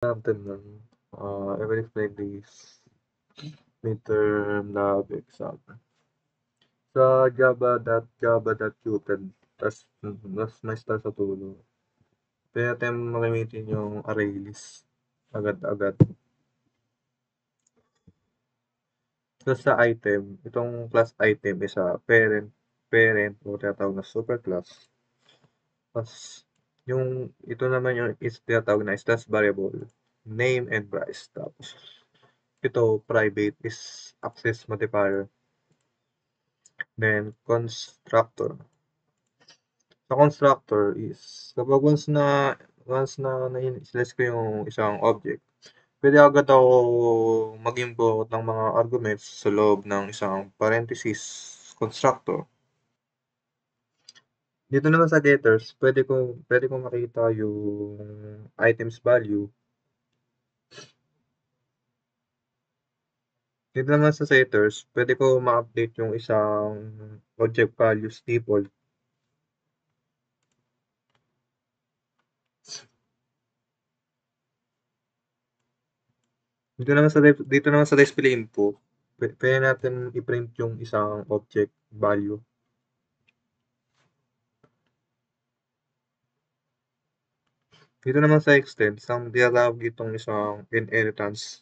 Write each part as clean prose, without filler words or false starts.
natin nun, I will explain this midterm lab exam. Sa java.java.uted, tas may star sa tulo. Pwede natin makamitin yung array list agad-agad. Tapos sa item, itong class item is a parent o tinatawag na superclass. Tapos yung ito naman yung is tinatawag na status variable, name and price. Tapos ito private is access modifier. Then constructor. Sa constructor is kapag once na na-select ko yung isang object, pwede agad ako mag-import ng mga arguments sa loob ng isang parenthesis constructor. Dito naman sa getters, pwede ko makita yung items value. Dito naman sa setters, pwede ko ma-update yung isang object values default. Dito naman sa display info, pwede natin i-print yung isang object value. Dito naman sa extends, ang tinatawag ditong isang inheritance.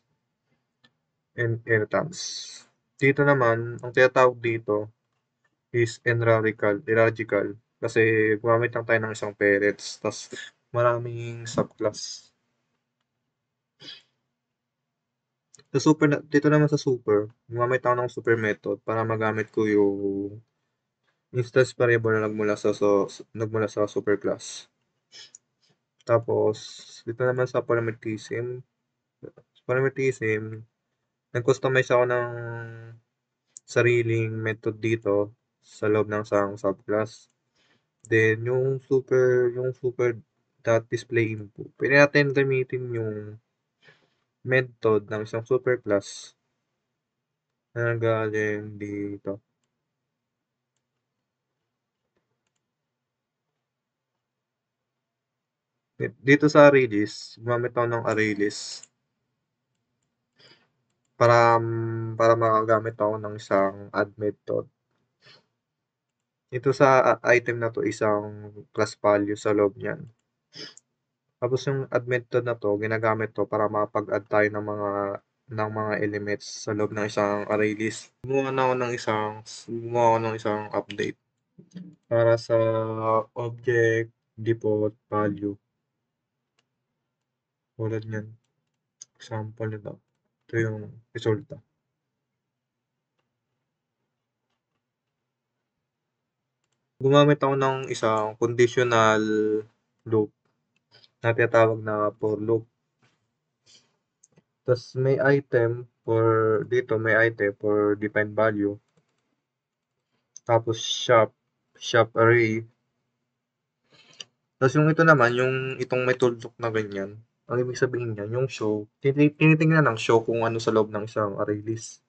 Dito naman, ang tinatawag dito is hierarchical kasi gumamit lang tayo ng isang parents tas maraming subclass. Dito naman sa super, gumamit ako ng super method para magamit ko yung instance variable na nagmula sa superclass. Tapos dito naman sa parameterism, nag-customize ako ng sariling method dito sa loob ng isang subclass. Then yung super dot display info, pwede natin gamitin yung method ng isang superclass na nanggaling dito. Dito sa array list, gumamit ako ng array list para makagamit ako ng isang add method. Ito sa item na to, isang class value sa loob niyan. Tapos yung add method na to, ginagamit to para makapag-add tayo ng mga elements sa loob ng isang array list. Gumawa ako ng isang update para sa object default value. Tulad niyan. Example nito. Ito yung resulta. Gumamit ako ng isang conditional loop na tinatawag na for loop. Tapos may item for defined value. Tapos shop array. Tapos yung ito naman, yung itong may tuldok na ganyan, ang ibig sabihin niyan, yung show, tinitingnan ng show kung ano sa loob ng isang array list.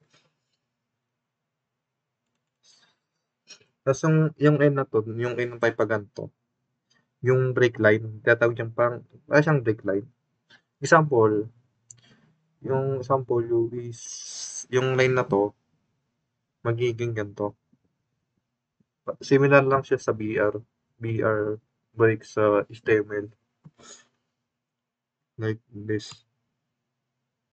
Tapos yung n na to, yung n ng type pa ganito, yung break line, tinatawag niyang siyang break line. Yung example is, yung line na to, magiging ganito. Similar lang siya sa BR break sa HTML. Like this.